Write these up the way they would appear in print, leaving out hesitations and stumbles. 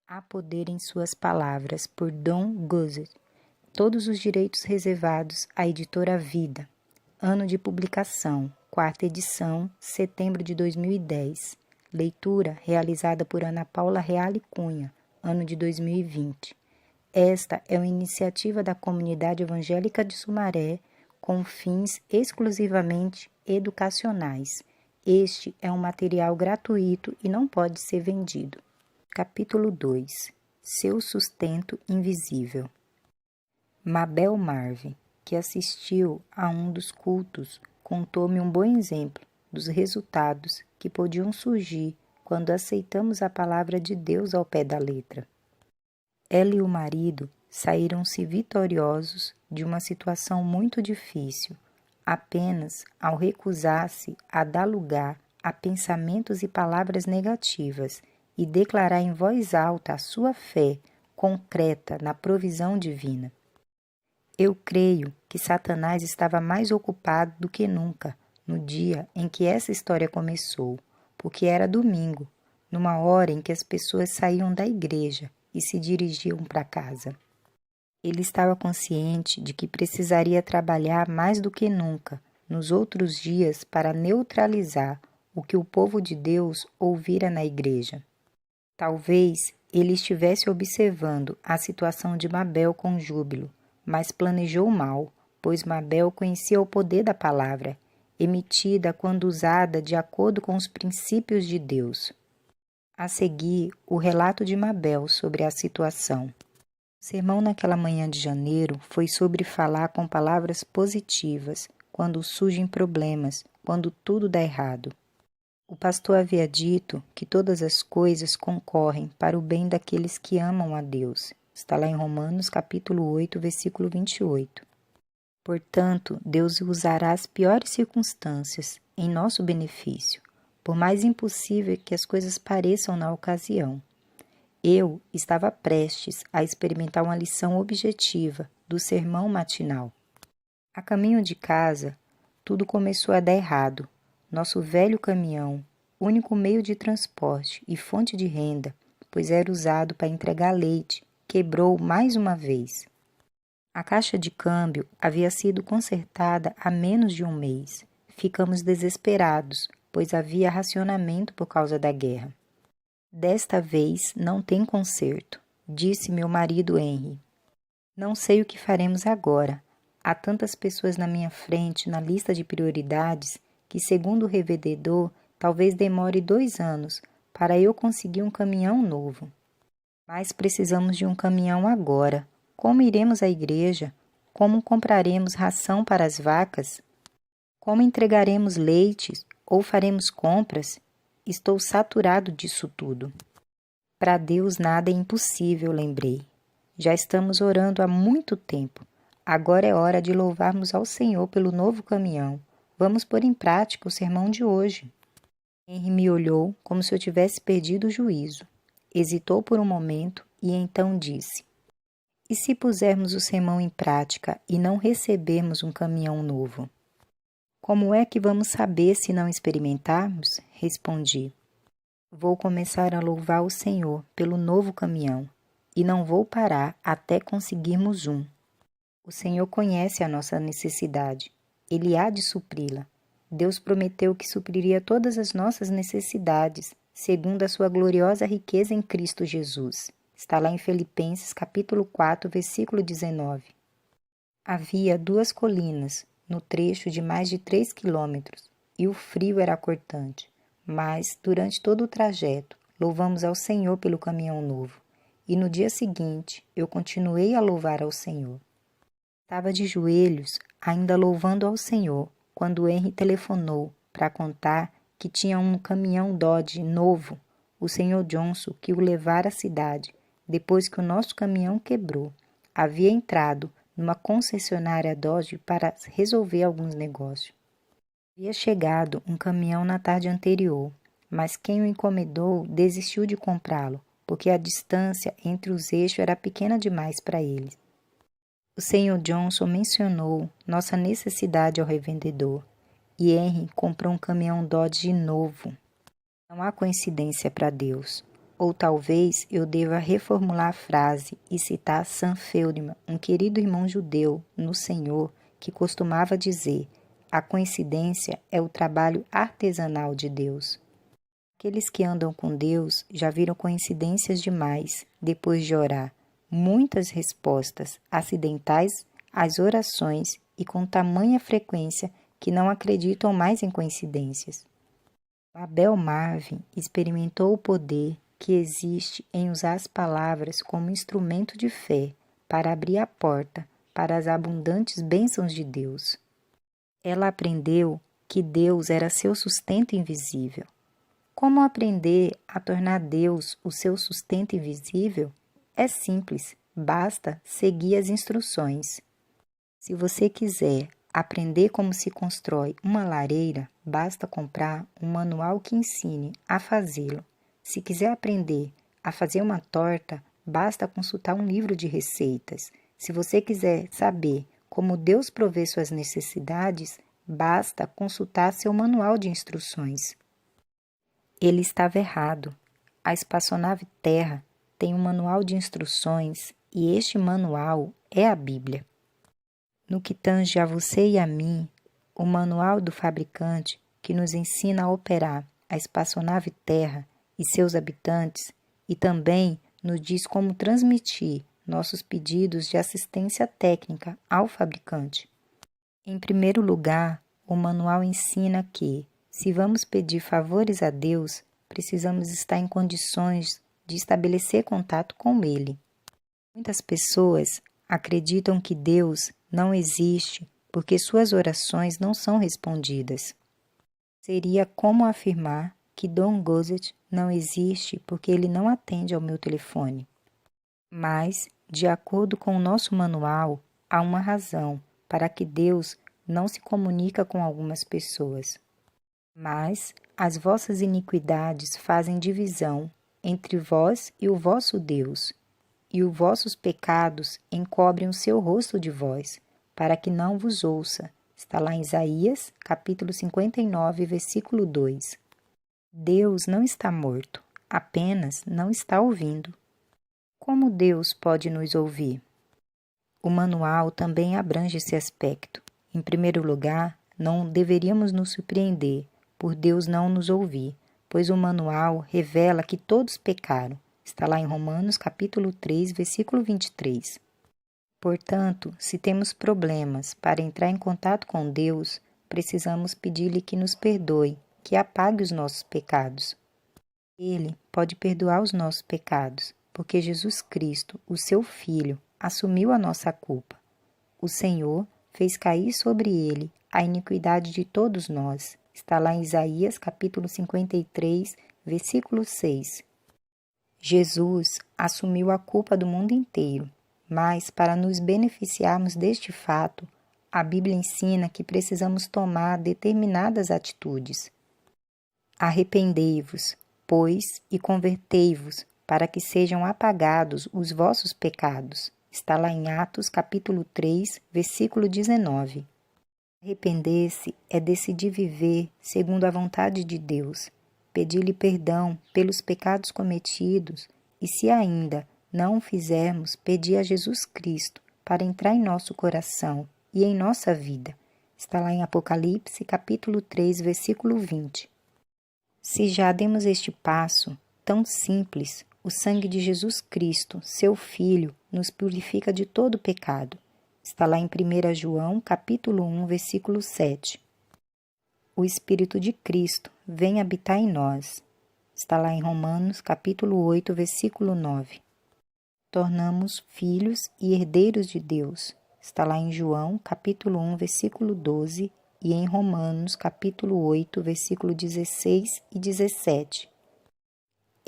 Há poder em suas palavras, por Don Guzzet. Todos os direitos reservados à editora Vida. Ano de publicação, 4ª edição, setembro de 2010. Leitura realizada por Ana Paula Reale Cunha, ano de 2020. Esta é uma iniciativa da Comunidade Evangélica de Sumaré com fins exclusivamente educacionais. Este é um material gratuito e não pode ser vendido. Capítulo 2. Seu sustento invisível. Mabel Marve, que assistiu a um dos cultos, contou-me um bom exemplo dos resultados que podiam surgir quando aceitamos a palavra de Deus ao pé da letra. Ela e o marido saíram-se vitoriosos de uma situação muito difícil, apenas ao recusar-se a dar lugar a pensamentos e palavras negativas e declarar em voz alta a sua fé concreta na provisão divina. Eu creio que Satanás estava mais ocupado do que nunca no dia em que essa história começou, porque era domingo, numa hora em que as pessoas saíam da igreja e se dirigiam para casa. Ele estava consciente de que precisaria trabalhar mais do que nunca nos outros dias para neutralizar o que o povo de Deus ouvira na igreja. Talvez ele estivesse observando a situação de Mabel com júbilo, mas planejou mal, pois Mabel conhecia o poder da palavra, emitida quando usada de acordo com os princípios de Deus. A seguir, o relato de Mabel sobre a situação. O sermão naquela manhã de janeiro foi sobre falar com palavras positivas quando surgem problemas, quando tudo dá errado. O pastor havia dito que todas as coisas concorrem para o bem daqueles que amam a Deus. Está lá em Romanos capítulo 8, versículo 28. Portanto, Deus usará as piores circunstâncias em nosso benefício, por mais impossível que as coisas pareçam na ocasião. Eu estava prestes a experimentar uma lição objetiva do sermão matinal. A caminho de casa, tudo começou a dar errado. Nosso velho caminhão, único meio de transporte e fonte de renda, pois era usado para entregar leite, quebrou mais uma vez. A caixa de câmbio havia sido consertada há menos de um mês. Ficamos desesperados, pois havia racionamento por causa da guerra. Desta vez não tem conserto, disse meu marido Henry. Não sei o que faremos agora. Há tantas pessoas na minha frente na lista de prioridades que, segundo o revendedor, talvez demore 2 anos para eu conseguir um caminhão novo. Mas precisamos de um caminhão agora. Como iremos à igreja? Como compraremos ração para as vacas? Como entregaremos leite ou faremos compras? Estou saturado disso tudo. Para Deus nada é impossível, lembrei. Já estamos orando há muito tempo. Agora é hora de louvarmos ao Senhor pelo novo caminhão. Vamos pôr em prática o sermão de hoje. Henry me olhou como se eu tivesse perdido o juízo. Hesitou por um momento e então disse: E se pusermos o sermão em prática e não recebermos um caminhão novo? Como é que vamos saber se não experimentarmos? Respondi. Vou começar a louvar o Senhor pelo novo caminhão e não vou parar até conseguirmos um. O Senhor conhece a nossa necessidade. Ele há de supri-la. Deus prometeu que supriria todas as nossas necessidades, segundo a sua gloriosa riqueza em Cristo Jesus. Está lá em Filipenses capítulo 4, versículo 19. Havia 2 colinas, no trecho de mais de 3 quilômetros, e o frio era cortante. Mas, durante todo o trajeto, louvamos ao Senhor pelo caminhão novo. E no dia seguinte, eu continuei a louvar ao Senhor. Estava de joelhos, ainda louvando ao Senhor, quando Henry telefonou para contar que tinha um caminhão Dodge novo, o Sr. Johnson, que o levara à cidade, depois que o nosso caminhão quebrou. Havia entrado numa concessionária Dodge para resolver alguns negócios. Havia chegado um caminhão na tarde anterior, mas quem o encomendou desistiu de comprá-lo, porque a distância entre os eixos era pequena demais para ele. O Sr. Johnson mencionou nossa necessidade ao revendedor, e Henry comprou um caminhão Dodge novo. Não há coincidência para Deus. Ou talvez eu deva reformular a frase e citar Sam Feldman, um querido irmão judeu no Senhor, que costumava dizer: a coincidência é o trabalho artesanal de Deus. Aqueles que andam com Deus já viram coincidências demais depois de orar, muitas respostas acidentais às orações e com tamanha frequência que não acreditam mais em coincidências. Abel Marvin experimentou o poder que existe em usar as palavras como instrumento de fé para abrir a porta para as abundantes bênçãos de Deus. Ela aprendeu que Deus era seu sustento invisível. Como aprender a tornar Deus o seu sustento invisível? É simples, basta seguir as instruções. Se você quiser aprender como se constrói uma lareira, basta comprar um manual que ensine a fazê-lo. Se quiser aprender a fazer uma torta, basta consultar um livro de receitas. Se você quiser saber como Deus provê suas necessidades, basta consultar seu manual de instruções. Ele estava errado. A espaçonave Terra tem um manual de instruções e este manual é a Bíblia. No que tange a você e a mim, o manual do fabricante que nos ensina a operar a espaçonave Terra e seus habitantes e também nos diz como transmitir nossos pedidos de assistência técnica ao fabricante. Em primeiro lugar, o manual ensina que, se vamos pedir favores a Deus, precisamos estar em condições de estabelecer contato com Ele. Muitas pessoas acreditam que Deus não existe porque suas orações não são respondidas. Seria como afirmar que Don Gossett não existe porque ele não atende ao meu telefone. Mas, de acordo com o nosso manual, há uma razão para que Deus não se comunica com algumas pessoas. Mas as vossas iniquidades fazem divisão entre vós e o vosso Deus, e os vossos pecados encobrem o seu rosto de vós, para que não vos ouça. Está lá em Isaías, capítulo 59, versículo 2. Deus não está morto, apenas não está ouvindo. Como Deus pode nos ouvir? O manual também abrange esse aspecto. Em primeiro lugar, não deveríamos nos surpreender por Deus não nos ouvir, pois o manual revela que todos pecaram. Está lá em Romanos, capítulo 3, versículo 23. Portanto, se temos problemas para entrar em contato com Deus, precisamos pedir-lhe que nos perdoe, que apague os nossos pecados. Ele pode perdoar os nossos pecados, porque Jesus Cristo, o seu Filho, assumiu a nossa culpa. O Senhor fez cair sobre ele a iniquidade de todos nós. Está lá em Isaías, capítulo 53, versículo 6. Jesus assumiu a culpa do mundo inteiro, mas para nos beneficiarmos deste fato, a Bíblia ensina que precisamos tomar determinadas atitudes. Arrependei-vos, pois, e convertei-vos, para que sejam apagados os vossos pecados. Está lá em Atos, capítulo 3, versículo 19. Arrepender-se é decidir viver segundo a vontade de Deus, pedir-lhe perdão pelos pecados cometidos e, se ainda não o fizermos, pedir a Jesus Cristo para entrar em nosso coração e em nossa vida. Está lá em Apocalipse, capítulo 3, versículo 20. Se já demos este passo, tão simples, o sangue de Jesus Cristo, seu Filho, nos purifica de todo pecado. Está lá em 1 João, capítulo 1, versículo 7. O Espírito de Cristo vem habitar em nós. Está lá em Romanos, capítulo 8, versículo 9. Tornamos filhos e herdeiros de Deus. Está lá em João, capítulo 1, versículo 12, e em Romanos, capítulo 8, versículo 16 e 17.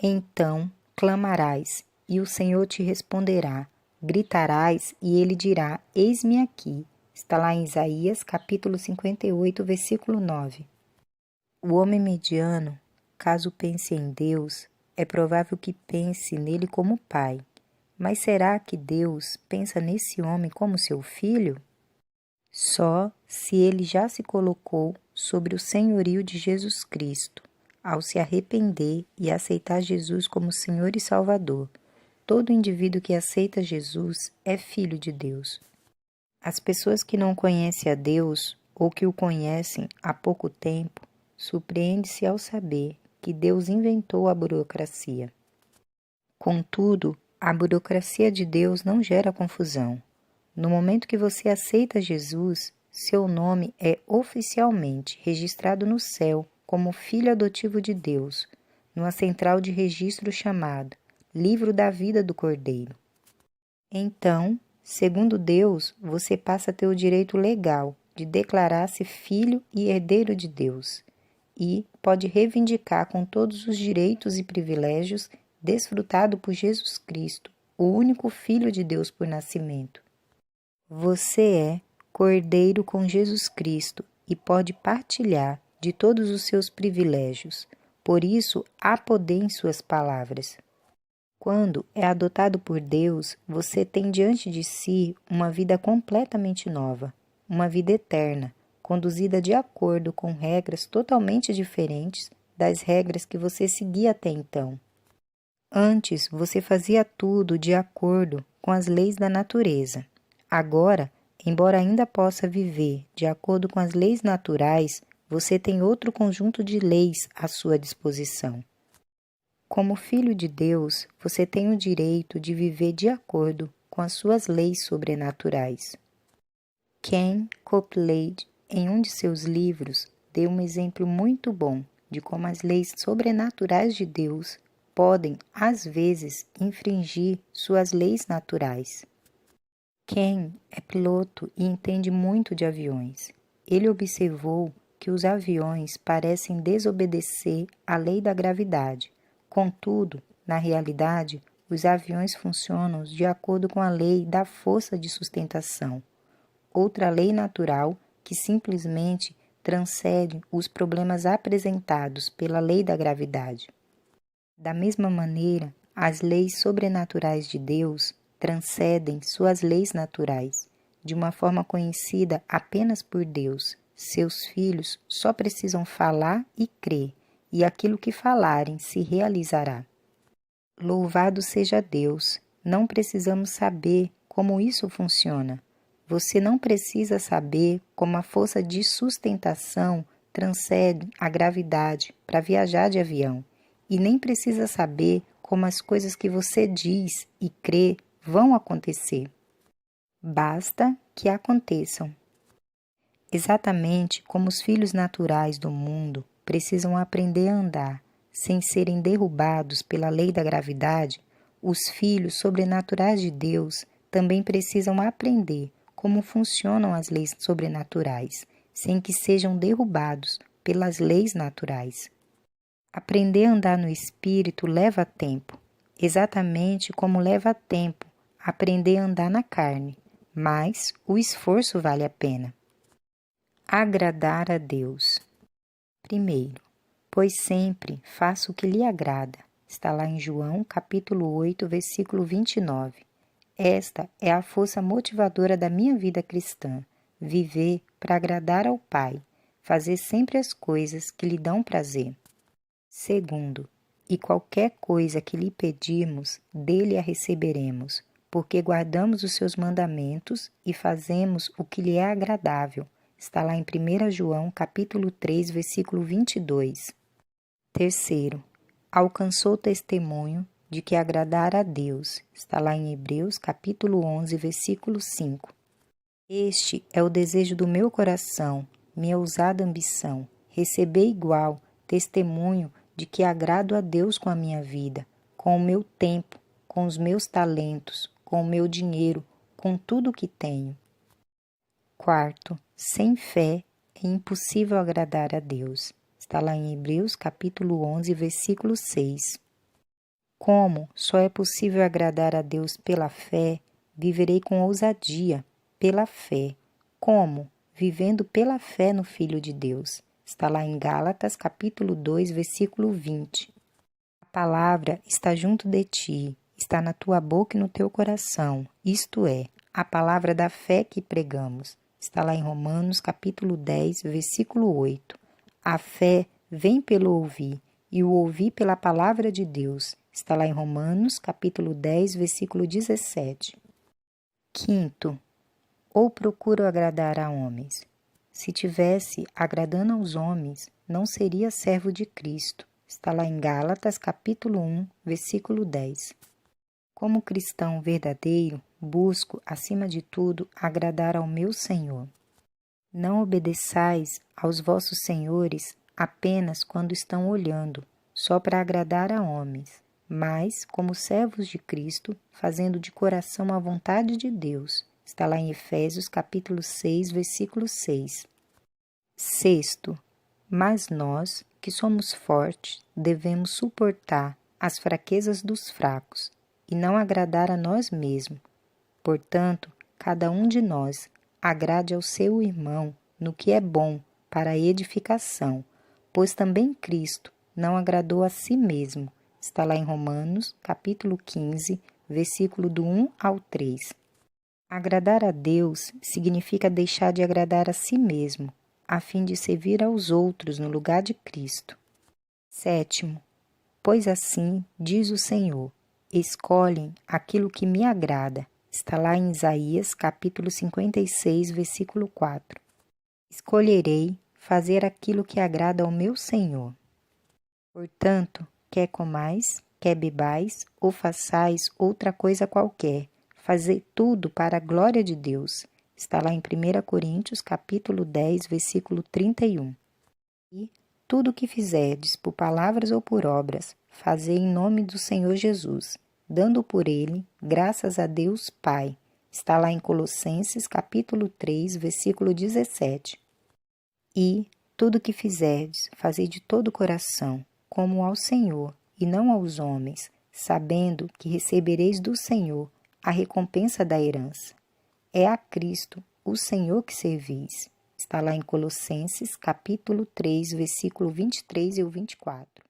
Então clamarás, e o Senhor te responderá. Gritarás, e ele dirá, eis-me aqui. Está lá em Isaías, capítulo 58, versículo 9. O homem mediano, caso pense em Deus, é provável que pense nele como pai. Mas será que Deus pensa nesse homem como seu filho? Só se ele já se colocou sobre o senhorio de Jesus Cristo. ao se arrepender e aceitar Jesus como Senhor e Salvador. Todo indivíduo que aceita Jesus é filho de Deus. As pessoas que não conhecem a Deus ou que o conhecem há pouco tempo, surpreendem-se ao saber que Deus inventou a burocracia. Contudo, a burocracia de Deus não gera confusão. No momento que você aceita Jesus, seu nome é oficialmente registrado no céu como filho adotivo de Deus, numa central de registro chamado Livro da Vida do Cordeiro. Então, segundo Deus, você passa a ter o direito legal de declarar-se filho e herdeiro de Deus e pode reivindicar com todos os direitos e privilégios desfrutado por Jesus Cristo, o único Filho de Deus por nascimento. Você é cordeiro com Jesus Cristo e pode partilhar de todos os seus privilégios. Por isso, há poder em suas palavras. Quando é adotado por Deus, você tem diante de si uma vida completamente nova, uma vida eterna, conduzida de acordo com regras totalmente diferentes das regras que você seguia até então. Antes, você fazia tudo de acordo com as leis da natureza. Agora, embora ainda possa viver de acordo com as leis naturais, você tem outro conjunto de leis à sua disposição. Como filho de Deus, você tem o direito de viver de acordo com as suas leis sobrenaturais. Ken Copeland, em um de seus livros, deu um exemplo muito bom de como as leis sobrenaturais de Deus podem, às vezes, infringir suas leis naturais. Ken é piloto e entende muito de aviões. Ele observou que os aviões parecem desobedecer à lei da gravidade. Contudo, na realidade, os aviões funcionam de acordo com a lei da força de sustentação, outra lei natural que simplesmente transcende os problemas apresentados pela lei da gravidade. Da mesma maneira, as leis sobrenaturais de Deus transcendem suas leis naturais, de uma forma conhecida apenas por Deus. Seus filhos só precisam falar e crer, e aquilo que falarem se realizará. Louvado seja Deus! Não precisamos saber como isso funciona. Você não precisa saber como a força de sustentação transcende a gravidade para viajar de avião, e nem precisa saber como as coisas que você diz e crê vão acontecer. Basta que aconteçam. Exatamente como os filhos naturais do mundo precisam aprender a andar sem serem derrubados pela lei da gravidade, os filhos sobrenaturais de Deus também precisam aprender como funcionam as leis sobrenaturais, sem que sejam derrubados pelas leis naturais. Aprender a andar no Espírito leva tempo, exatamente como leva tempo aprender a andar na carne, mas o esforço vale a pena. Agradar a Deus. Primeiro, pois sempre faço o que lhe agrada. Está lá em João, capítulo 8, versículo 29. Esta é a força motivadora da minha vida cristã, viver para agradar ao Pai, fazer sempre as coisas que lhe dão prazer. Segundo, e qualquer coisa que lhe pedirmos, dele a receberemos, porque guardamos os seus mandamentos e fazemos o que lhe é agradável. Está lá em 1 João, capítulo 3, versículo 22. Terceiro, alcançou testemunho de que agradar a Deus. Está lá em Hebreus, capítulo 11, versículo 5. Este é o desejo do meu coração, minha ousada ambição, receber igual testemunho de que agrado a Deus com a minha vida, com o meu tempo, com os meus talentos, com o meu dinheiro, com tudo o que tenho. Quarto, sem fé é impossível agradar a Deus. Está lá em Hebreus, capítulo 11, versículo 6. Como só é possível agradar a Deus pela fé, viverei com ousadia, pela fé. Como? Vivendo pela fé no Filho de Deus. Está lá em Gálatas, capítulo 2, versículo 20. A palavra está junto de ti, está na tua boca e no teu coração, isto é, a palavra da fé que pregamos. Está lá em Romanos, capítulo 10, versículo 8. A fé vem pelo ouvir, e o ouvi pela palavra de Deus. Está lá em Romanos, capítulo 10, versículo 17. Quinto, ou procuro agradar a homens. Se tivesse agradando aos homens, não seria servo de Cristo. Está lá em Gálatas, capítulo 1, versículo 10. Como cristão verdadeiro, busco, acima de tudo, agradar ao meu Senhor. Não obedeçais aos vossos senhores apenas quando estão olhando, só para agradar a homens, mas como servos de Cristo, fazendo de coração a vontade de Deus. Está lá em Efésios, capítulo 6, versículo 6. Sexto, mas nós, que somos fortes, devemos suportar as fraquezas dos fracos e não agradar a nós mesmos. Portanto, cada um de nós agrade ao seu irmão no que é bom para a edificação, pois também Cristo não agradou a si mesmo. Está lá em Romanos, capítulo 15, versículo do 1 ao 3. Agradar a Deus significa deixar de agradar a si mesmo, a fim de servir aos outros no lugar de Cristo. Sétimo, pois assim diz o Senhor, escolhem aquilo que me agrada. Está lá em Isaías, capítulo 56, versículo 4. Escolherei fazer aquilo que agrada ao meu Senhor. Portanto, quer comais, quer bebais, ou façais outra coisa qualquer, fazei tudo para a glória de Deus. Está lá em 1 Coríntios, capítulo 10, versículo 31. E tudo o que fizerdes, por palavras ou por obras, fazei em nome do Senhor Jesus, dando por ele graças a Deus Pai. Está lá em Colossenses, capítulo 3, versículo 17. E tudo o que fizerdes, fazei de todo o coração, como ao Senhor, e não aos homens, sabendo que recebereis do Senhor a recompensa da herança. É a Cristo, o Senhor, que servis. Está lá em Colossenses, capítulo 3, versículo 23 e o 24.